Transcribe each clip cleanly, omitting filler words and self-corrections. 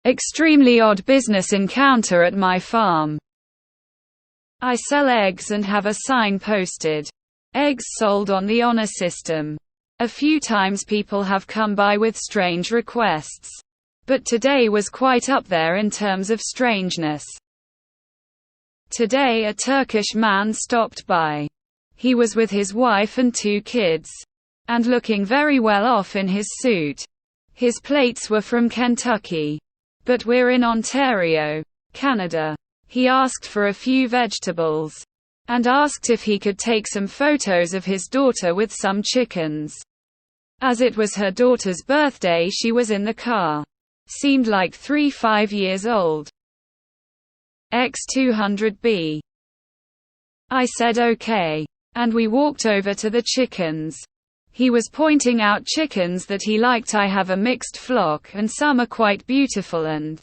Extremely odd business encounter at my farm. I sell eggs and have a sign posted. Eggs sold on the honor system. A few times people have come by with strange requests. But today was quite up there in terms of strangeness. Today a Turkish man stopped by. He was with his wife and 2 kids. And looking very well off in his suit. His plates were from Kentucky. But we're in Ontario, Canada. He asked for a few vegetables. And asked if he could take some photos of his daughter with some chickens. As it was her daughter's birthday, she was in the car. Seemed like 3-5 years old. X200B. I said okay. And we walked over to the chickens. He was pointing out chickens that he liked. I have a mixed flock and some are quite beautiful, and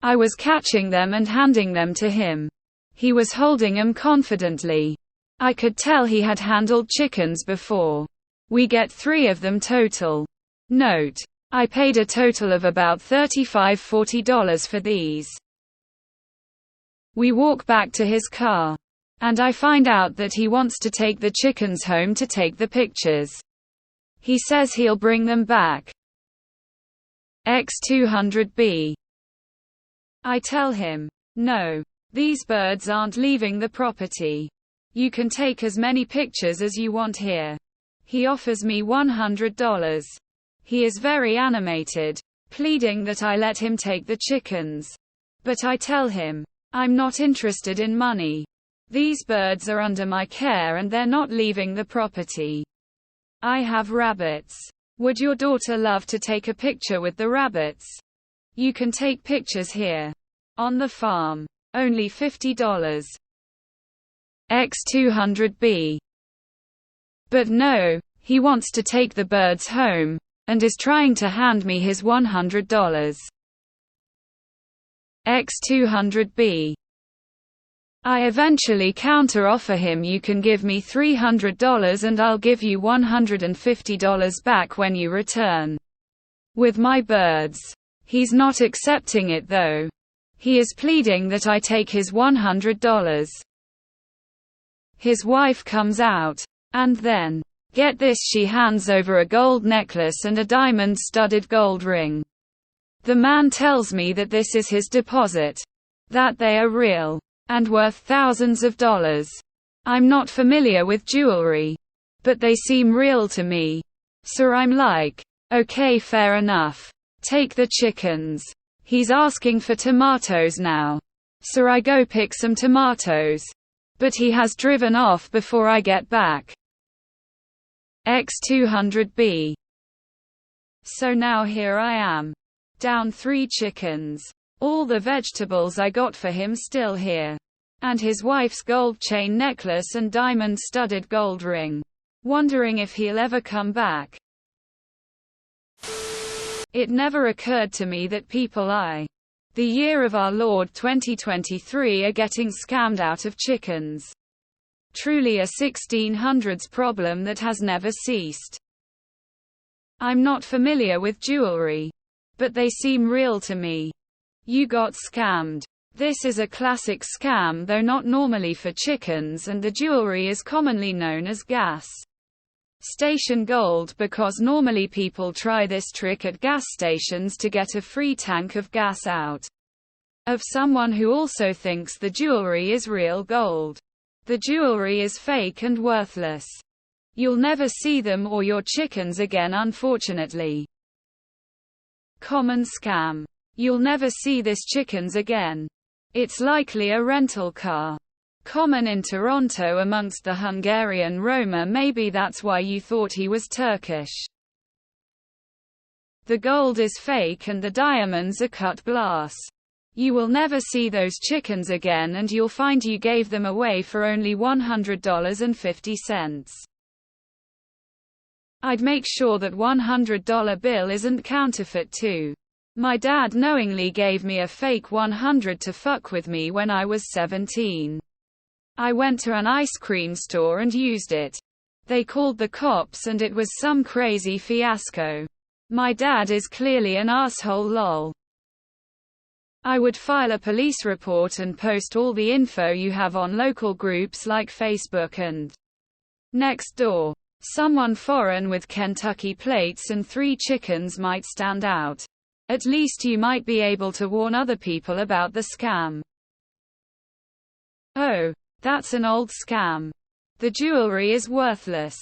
I was catching them and handing them to him. He was holding them confidently. I could tell he had handled chickens before. We get 3 of them total. Note: I paid a total of about $35–40 for these. We walk back to his car. And I find out that he wants to take the chickens home to take the pictures. He says he'll bring them back. X200B. I tell him, no. These birds aren't leaving the property. You can take as many pictures as you want here. He offers me $100. He is very animated, pleading that I let him take the chickens. But I tell him, I'm not interested in money. These birds are under my care and they're not leaving the property. I have rabbits. Would your daughter love to take a picture with the rabbits? You can take pictures here. On the farm. Only $50. X200B. But no, he wants to take the birds home, and is trying to hand me his $100. X200B. I eventually counter-offer him, you can give me $300 and I'll give you $150 back when you return with my birds. He's not accepting it though. He is pleading that I take his $100. His wife comes out. And then, get this, she hands over a gold necklace and a diamond-studded gold ring. The man tells me that this is his deposit. That they are real. And worth thousands of dollars. I'm not familiar with jewelry. But they seem real to me. So I'm like, okay, fair enough. Take the chickens. He's asking for tomatoes now. So I go pick some tomatoes. But he has driven off before I get back. X200B. So now here I am. Down 3 chickens. All the vegetables I got for him still here. And his wife's gold chain necklace and diamond-studded gold ring. Wondering if he'll ever come back. It never occurred to me that people the year of our Lord 2023 are getting scammed out of chickens. Truly a 1600s problem that has never ceased. I'm not familiar with jewelry. But they seem real to me. You got scammed. This is a classic scam, though not normally for chickens, and the jewelry is commonly known as gas station gold, because normally people try this trick at gas stations to get a free tank of gas out of someone who also thinks the jewelry is real gold. The jewelry is fake and worthless. You'll never see them or your chickens again, unfortunately. Common scam. You'll never see this chickens again. It's likely a rental car. Common in Toronto amongst the Hungarian Roma, maybe that's why you thought he was Turkish. The gold is fake and the diamonds are cut glass. You will never see those chickens again, and you'll find you gave them away for only $100.50. I'd make sure that $100 bill isn't counterfeit too. My dad knowingly gave me a fake $100 to fuck with me when I was 17. I went to an ice cream store and used it. They called the cops and it was some crazy fiasco. My dad is clearly an asshole, lol. I would file a police report and post all the info you have on local groups like Facebook and Nextdoor. Someone foreign with Kentucky plates and 3 chickens might stand out. At least you might be able to warn other people about the scam. Oh, that's an old scam. The jewelry is worthless.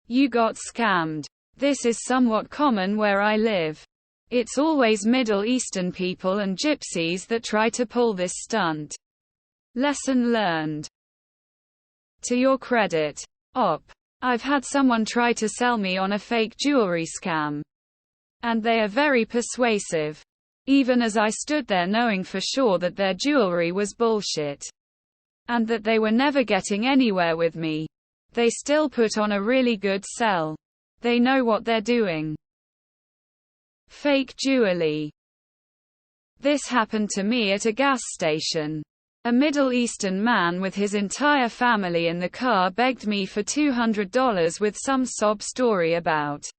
You got scammed. This is somewhat common where I live. It's always Middle Eastern people and gypsies that try to pull this stunt. Lesson learned. To your credit, Op. I've had someone try to sell me on a fake jewelry scam. And they are very persuasive. Even as I stood there knowing for sure that their jewelry was bullshit. And that they were never getting anywhere with me. They still put on a really good sell. They know what they're doing. Fake jewelry. This happened to me at a gas station. A Middle Eastern man with his entire family in the car begged me for $200 with some sob story about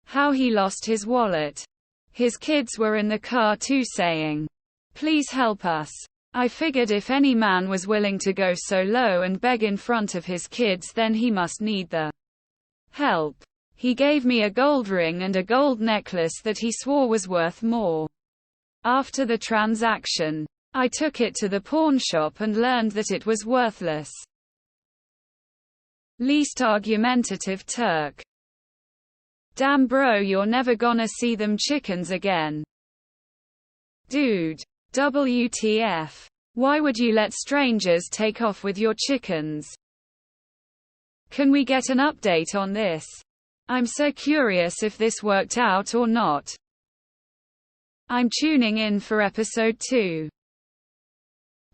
how he lost his wallet. His kids were in the car too saying, "Please help us." I figured if any man was willing to go so low and beg in front of his kids, then he must need the help. He gave me a gold ring and a gold necklace that he swore was worth more. After the transaction, I took it to the pawn shop and learned that it was worthless. Least argumentative Turk. Damn bro, you're never gonna see them chickens again. Dude. WTF. Why would you let strangers take off with your chickens? Can we get an update on this? I'm so curious if this worked out or not. I'm tuning in for episode 2.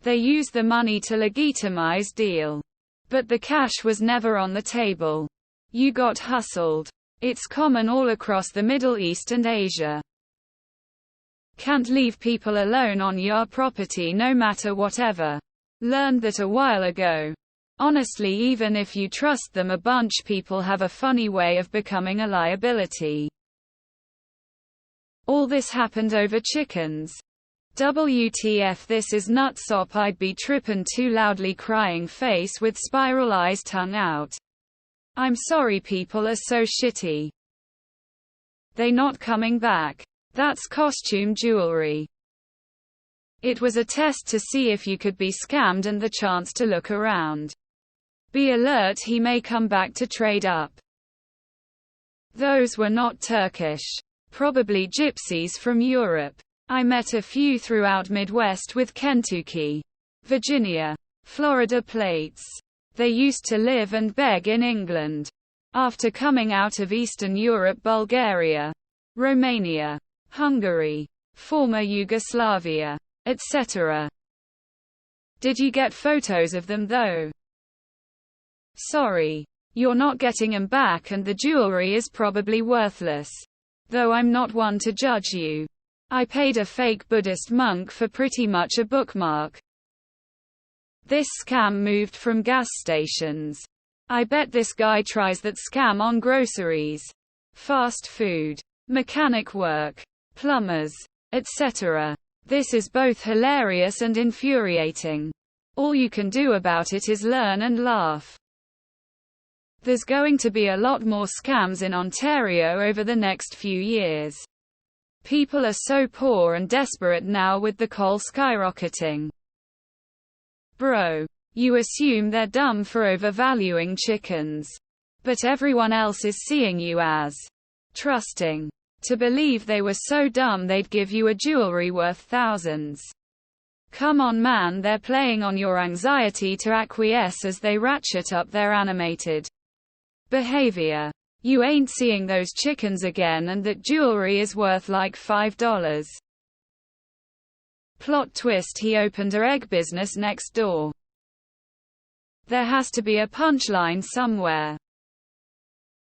They used the money to legitimize deal. But the cash was never on the table. You got hustled. It's common all across the Middle East and Asia. Can't leave people alone on your property no matter whatever. Learned that a while ago. Honestly, even if you trust them a bunch, people have a funny way of becoming a liability. All this happened over chickens. WTF, this is nutsop. I'd be trippin' too loudly, crying face with spiral eyes, tongue out. I'm sorry, people are so shitty. They not coming back. That's costume jewelry. It was a test to see if you could be scammed and the chance to look around. Be alert, he may come back to trade up. Those were not Turkish. Probably gypsies from Europe. I met a few throughout Midwest with Kentucky, Virginia, Florida plates. They used to live and beg in England. After coming out of Eastern Europe, Bulgaria, Romania, Hungary, former Yugoslavia, etc. Did you get photos of them though? Sorry. You're not getting them back and the jewelry is probably worthless. Though I'm not one to judge you. I paid a fake Buddhist monk for pretty much a bookmark. This scam moved from gas stations. I bet this guy tries that scam on groceries, fast food, mechanic work, plumbers, etc. This is both hilarious and infuriating. All you can do about it is learn and laugh. There's going to be a lot more scams in Ontario over the next few years. People are so poor and desperate now with the coal skyrocketing. Bro, you assume they're dumb for overvaluing chickens. But everyone else is seeing you as trusting. To believe they were so dumb they'd give you a jewelry worth thousands. Come on man, they're playing on your anxiety to acquiesce as they ratchet up their animated behavior. You ain't seeing those chickens again and that jewelry is worth like $5. Plot twist, he opened a egg business next door. There has to be a punchline somewhere.